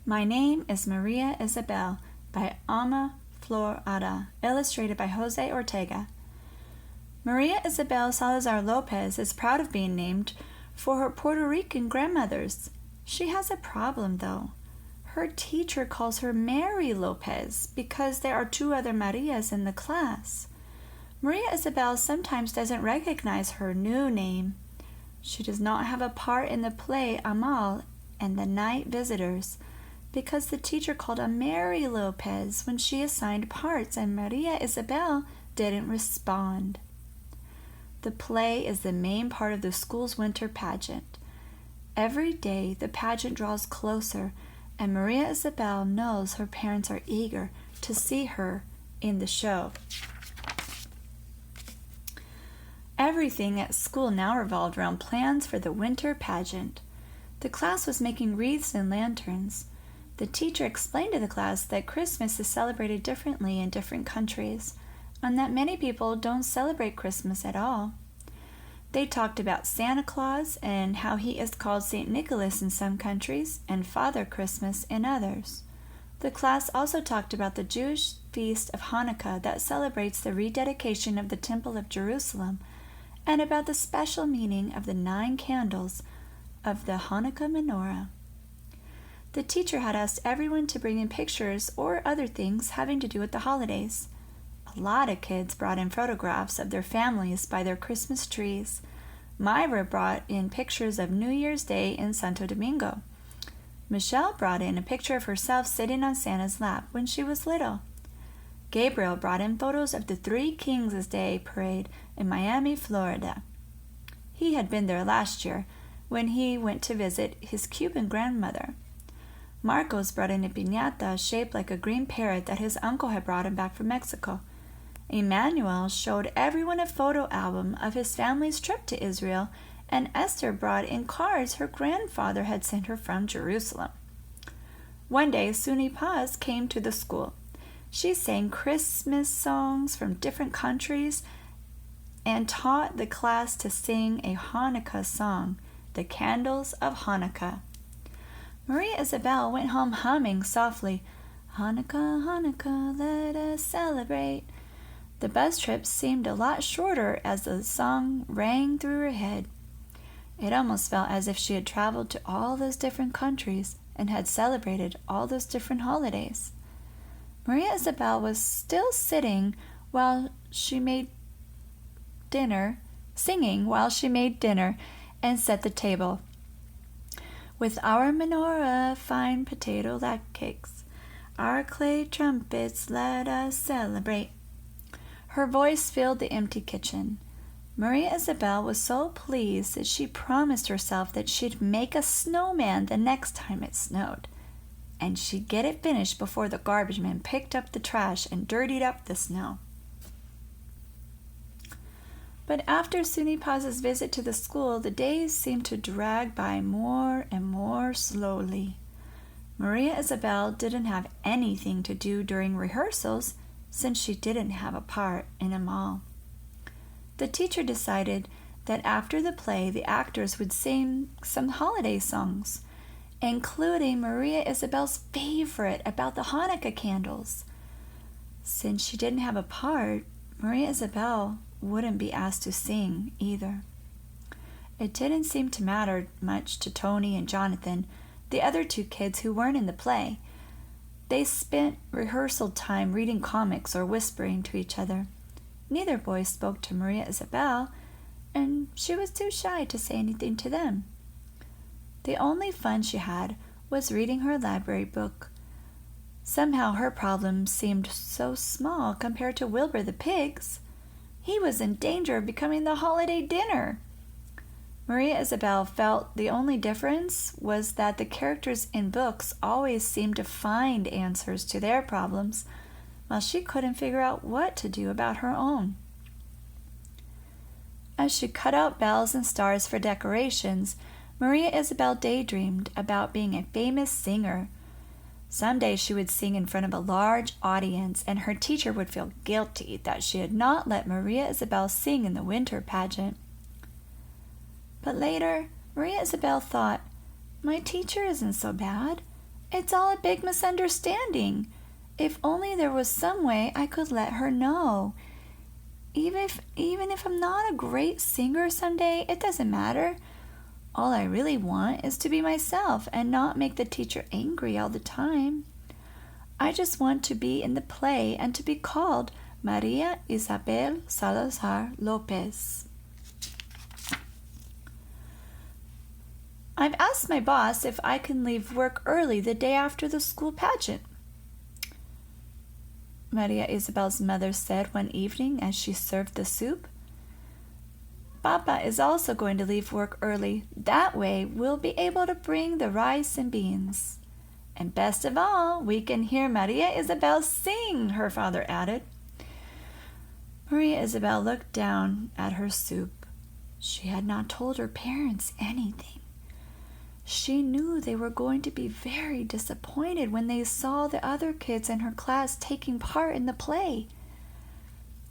My name is Maria Isabel by Alma Flor Ada, illustrated by Jose Ortega. Maria Isabel Salazar Lopez is proud of being named for her Puerto Rican grandmothers. She has a problem, though. Her teacher calls her Mary Lopez because there are two other Marias in the class. Maria Isabel sometimes doesn't recognize her new name. She does not have a part in the play Amal and the Night Visitors because the teacher called her Mary Lopez when she assigned parts and Maria Isabel didn't respond. The play is the main part of the school's winter pageant. Every day the pageant draws closer and Maria Isabel knows her parents are eager to see her in the show. Everything at school now revolved around plans for the winter pageant. The class was making wreaths and lanterns. The teacher explained to the class that Christmas is celebrated differently in different countries, and that many people don't celebrate Christmas at all. They talked about Santa Claus and how he is called St. Nicholas in some countries and Father Christmas in others. The class also talked about the Jewish feast of Hanukkah that celebrates the rededication of the Temple of Jerusalem, and about the special meaning of the 9 candles of the Hanukkah menorah. The teacher had asked everyone to bring in pictures or other things having to do with the holidays. A lot of kids brought in photographs of their families by their Christmas trees. Myra brought in pictures of New Year's Day in Santo Domingo. Michelle brought in a picture of herself sitting on Santa's lap when she was little. Gabriel brought in photos of the Three Kings Day parade in Miami, Florida. He had been there last year when he went to visit his Cuban grandmother. Marcos brought in a piñata shaped like a green parrot that his uncle had brought him back from Mexico. Emmanuel showed everyone a photo album of his family's trip to Israel, and Esther brought in cards her grandfather had sent her from Jerusalem. One day, Suni Paz came to the school. She sang Christmas songs from different countries and taught the class to sing a Hanukkah song, The Candles of Hanukkah. Maria Isabel went home humming softly, Hanukkah, Hanukkah, let us celebrate. The bus trip seemed a lot shorter as the song rang through her head. It almost felt as if she had traveled to all those different countries and had celebrated all those different holidays. Maria Isabel was still singing while she made dinner and set the table. With our menorah, fine potato latte cakes, our clay trumpets, let us celebrate. Her voice filled the empty kitchen. Maria Isabel was so pleased that she promised herself that she'd make a snowman the next time it snowed, and she'd get it finished before the garbage man picked up the trash and dirtied up the snow. But after Suni Paz's visit to the school, the days seemed to drag by more and more slowly. Maria Isabel didn't have anything to do during rehearsals since she didn't have a part in them all. The teacher decided that after the play, the actors would sing some holiday songs, including Maria Isabel's favorite about the Hanukkah candles. Since she didn't have a part, Maria Isabel wouldn't be asked to sing either. It didn't seem to matter much to Tony and Jonathan, the other 2 kids who weren't in the play. They spent rehearsal time reading comics or whispering to each other. Neither boy spoke to Maria Isabel, and she was too shy to say anything to them. The only fun she had was reading her library book. Somehow her problem seemed so small compared to Wilbur the pig's. He was in danger of becoming the holiday dinner. Maria Isabel felt the only difference was that the characters in books always seemed to find answers to their problems, while she couldn't figure out what to do about her own. As she cut out bells and stars for decorations, Maria Isabel daydreamed about being a famous singer. Someday she would sing in front of a large audience, and her teacher would feel guilty that she had not let Maria Isabel sing in the winter pageant. But later, Maria Isabel thought, my teacher isn't so bad. It's all a big misunderstanding. If only there was some way I could let her know. Even if I'm not a great singer someday, it doesn't matter. All I really want is to be myself and not make the teacher angry all the time. I just want to be in the play and to be called Maria Isabel Salazar Lopez. I've asked my boss if I can leave work early the day after the school pageant, Maria Isabel's mother said one evening as she served the soup. Papa is also going to leave work early. That way we'll be able to bring the rice and beans. And best of all, we can hear Maria Isabel sing, her father added. Maria Isabel looked down at her soup. She had not told her parents anything. She knew they were going to be very disappointed when they saw the other kids in her class taking part in the play.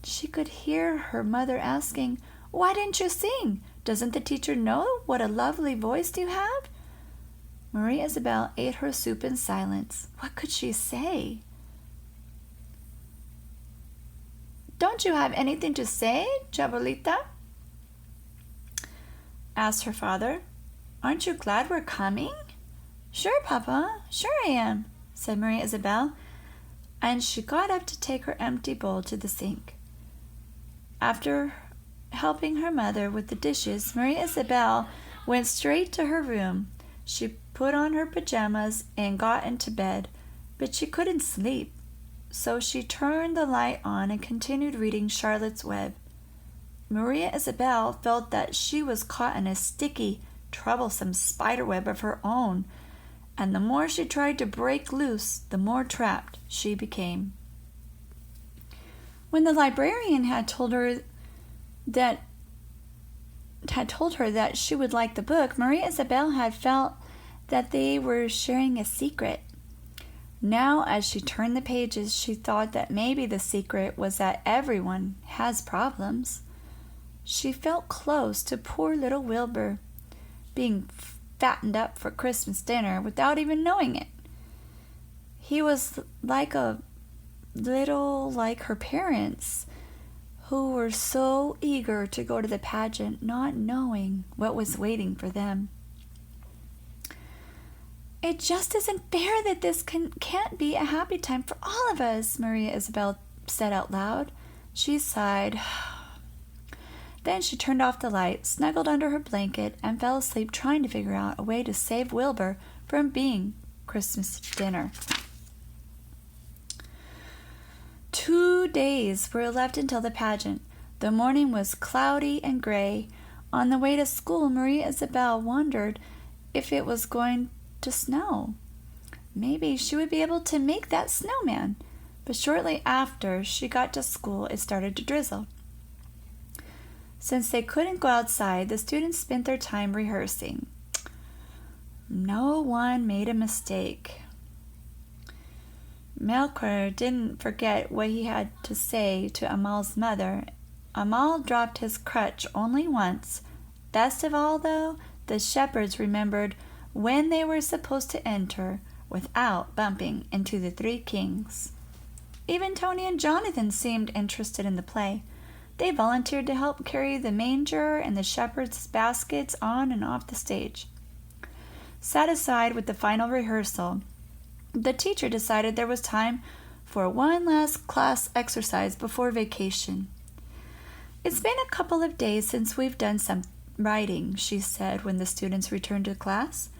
She could hear her mother asking, "Why didn't you sing? Doesn't the teacher know what a lovely voice you have?" Maria Isabel ate her soup in silence. What could she say? "Don't you have anything to say, Chabolita?" asked her father. "Aren't you glad we're coming?" "Sure, Papa, sure I am," said Maria Isabel, and she got up to take her empty bowl to the sink. After helping her mother with the dishes, Maria Isabel went straight to her room. She put on her pajamas and got into bed, but she couldn't sleep, so she turned the light on and continued reading Charlotte's Web. Maria Isabel felt that she was caught in a sticky, troublesome spiderweb of her own, and the more she tried to break loose, the more trapped she became. When the librarian had told her that she would like the book, Maria Isabel had felt that they were sharing a secret. Now, as she turned the pages, she thought that maybe the secret was that everyone has problems. She felt close to poor little Wilbur, being fattened up for Christmas dinner without even knowing it. He was like her parents, who were so eager to go to the pageant, not knowing what was waiting for them. "It just isn't fair that this can't be a happy time for all of us," Maria Isabel said out loud. She sighed. Then she turned off the light, snuggled under her blanket, and fell asleep trying to figure out a way to save Wilbur from being Christmas dinner. 2 days were left until the pageant. The morning was cloudy and gray. On the way to school, Maria Isabel wondered if it was going to snow. Maybe she would be able to make that snowman. But shortly after she got to school, it started to drizzle. Since they couldn't go outside, the students spent their time rehearsing. No one made a mistake. Melchior didn't forget what he had to say to Amal's mother. Amal dropped his crutch only once. Best of all, though, the shepherds remembered when they were supposed to enter without bumping into the 3 kings. Even Tony and Jonathan seemed interested in the play. They volunteered to help carry the manger and the shepherds' baskets on and off the stage. Satisfied with the final rehearsal, the teacher decided there was time for one last class exercise before vacation. "It's been a couple of days since we've done some writing," she said when the students returned to class.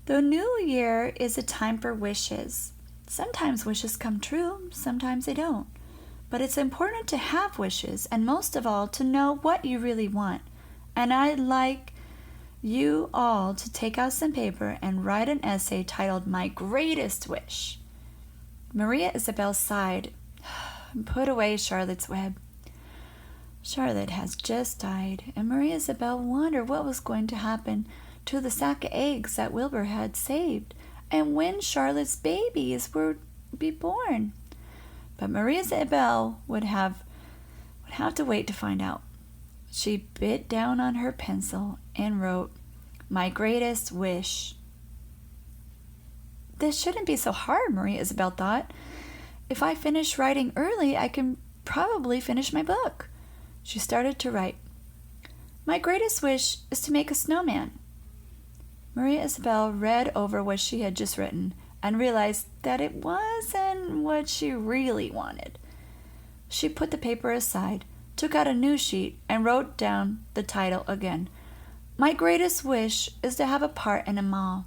"The new year is a time for wishes. Sometimes wishes come true, sometimes they don't. But it's important to have wishes, and most of all, to know what you really want. And I'd like you all to take out some paper and write an essay titled 'My Greatest Wish.'" Maria Isabel sighed and put away Charlotte's Web. Charlotte has just died, and Maria Isabel wondered what was going to happen to the sack of eggs that Wilbur had saved, and when Charlotte's babies would be born. But Maria Isabel would have to wait to find out. She bit down on her pencil and wrote, "My greatest wish." This shouldn't be so hard, Maria Isabel thought. If I finish writing early, I can probably finish my book. She started to write. My greatest wish is to make a snowman. Maria Isabel read over what she had just written and realized that it wasn't what she really wanted. She put the paper aside, took out a new sheet, and wrote down the title again. My greatest wish is to have a part in a mall.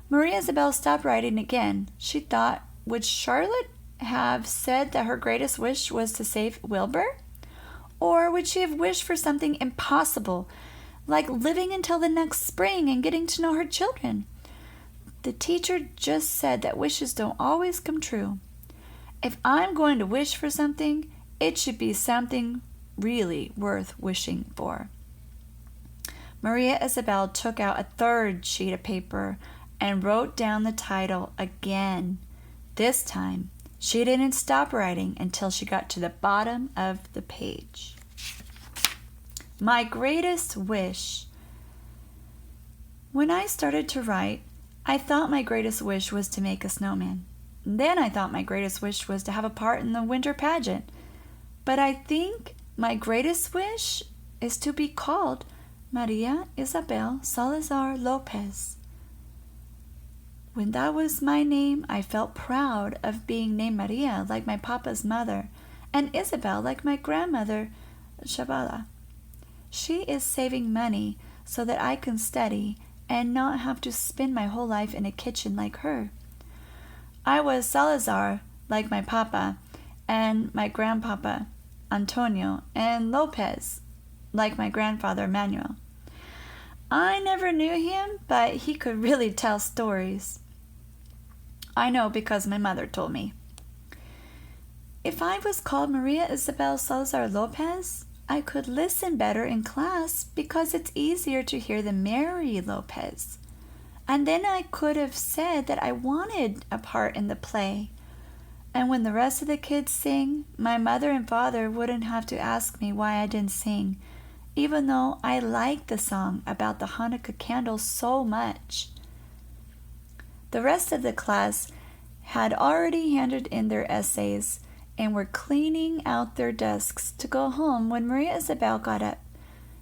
Maria Isabel stopped writing again. She thought, would Charlotte have said that her greatest wish was to save Wilbur? Or would she have wished for something impossible, like living until the next spring and getting to know her children? The teacher just said that wishes don't always come true. If I'm going to wish for something, it should be something really worth wishing for. Maria Isabel took out a third sheet of paper and wrote down the title again. This time, she didn't stop writing until she got to the bottom of the page. My greatest wish. When I started to write, I thought my greatest wish was to make a snowman. Then I thought my greatest wish was to have a part in the winter pageant. But I think my greatest wish is to be called Maria Isabel Salazar Lopez. When that was my name, I felt proud of being named Maria, like my papa's mother, and Isabel, like my grandmother, Shabala. She is saving money so that I can study and not have to spend my whole life in a kitchen like her. I was Salazar, like my papa, and my grandpapa, Antonio, and Lopez, like my grandfather, Manuel. I never knew him, but he could really tell stories. I know because my mother told me. If I was called Maria Isabel Salazar Lopez, I could listen better in class because it's easier to hear the Mary Lopez. And then I could have said that I wanted a part in the play. And when the rest of the kids sing, my mother and father wouldn't have to ask me why I didn't sing, even though I liked the song about the Hanukkah candles so much. The rest of the class had already handed in their essays and were cleaning out their desks to go home when Maria Isabel got up.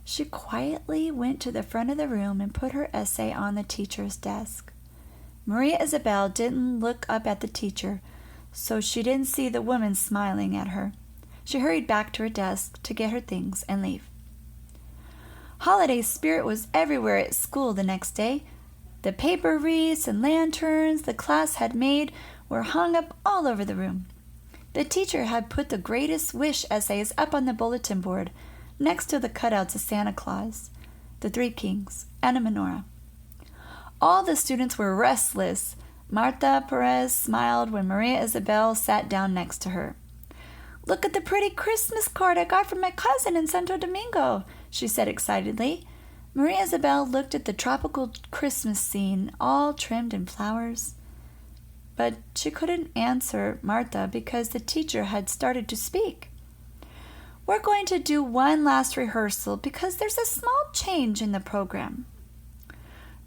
She quietly went to the front of the room and put her essay on the teacher's desk. Maria Isabel didn't look up at the teacher, so she didn't see the woman smiling at her. She hurried back to her desk to get her things and leave. Holiday spirit was everywhere at school the next day. The paper wreaths and lanterns the class had made were hung up all over the room. The teacher had put the greatest wish essays up on the bulletin board next to the cutouts of Santa Claus, the Three Kings, and a menorah. All the students were restless. Marta Perez smiled when Maria Isabel sat down next to her. Look at the pretty Christmas card I got from my cousin in Santo Domingo, she said excitedly. Maria Isabel looked at the tropical Christmas scene, all trimmed in flowers. But she couldn't answer Marta because the teacher had started to speak. We're going to do one last rehearsal because there's a small change in the program.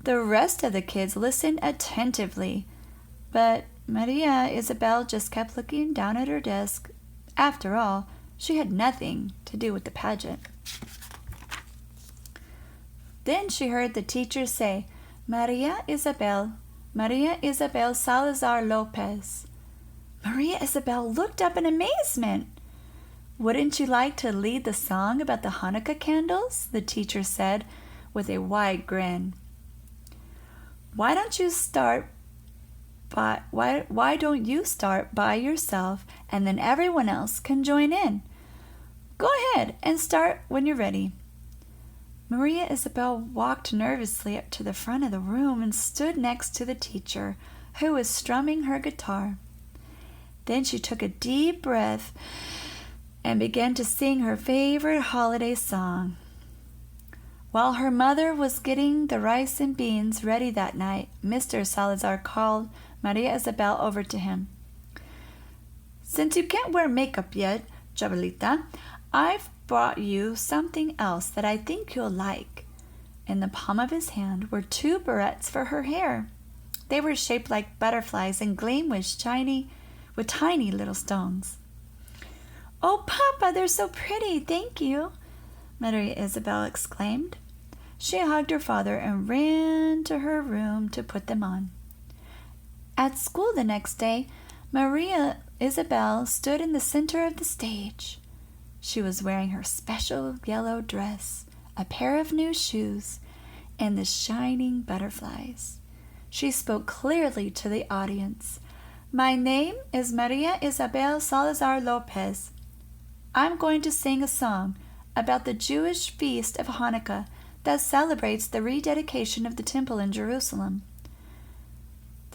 The rest of the kids listened attentively, but Maria Isabel just kept looking down at her desk. After all, she had nothing to do with the pageant. Then she heard the teacher say, Maria Isabel Salazar Lopez. Maria Isabel looked up in amazement. Wouldn't you like to lead the song about the Hanukkah candles? The teacher said with a wide grin. Why don't you start by yourself and then everyone else can join in? Go ahead and start when you're ready. Maria Isabel walked nervously up to the front of the room and stood next to the teacher, who was strumming her guitar. Then she took a deep breath and began to sing her favorite holiday song. While her mother was getting the rice and beans ready that night, Mr. Salazar called Maria Isabel over to him. Since you can't wear makeup yet, Chabelita, I've brought you something else that I think you'll like. In the palm of his hand were 2 barrettes for her hair. They were shaped like butterflies and gleamed with tiny little stones. "Oh, Papa, they're so pretty, thank you," Maria Isabel exclaimed. She hugged her father and ran to her room to put them on. At school the next day, Maria Isabel stood in the center of the stage. She was wearing her special yellow dress, a pair of new shoes, and the shining butterflies. She spoke clearly to the audience. "My name is Maria Isabel Salazar Lopez. I'm going to sing a song about the Jewish feast of Hanukkah that celebrates the rededication of the temple in Jerusalem."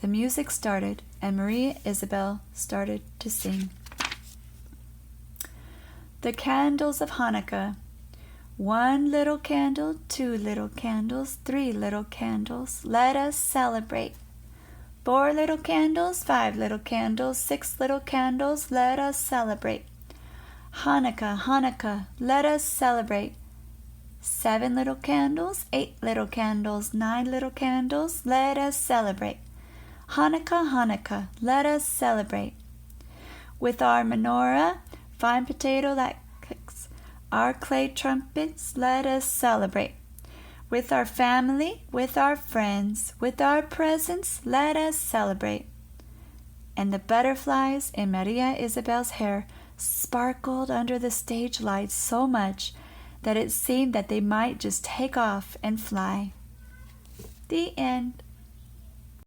The music started, and Maria Isabel started to sing. The candles of Hanukkah. 1 little candle, 2 little candles, 3 little candles, let us celebrate. 4 little candles, 5 little candles, 6 little candles, let us celebrate. Hanukkah, Hanukkah, let us celebrate. 7 little candles, 8 little candles, 9 little candles, let us celebrate. Hanukkah, Hanukkah, let us celebrate. With our menorah, fine potato latkes, our clay trumpets, let us celebrate. With our family, with our friends, with our presents, let us celebrate. And the butterflies in Maria Isabel's hair sparkled under the stage lights so much that it seemed that they might just take off and fly. The end.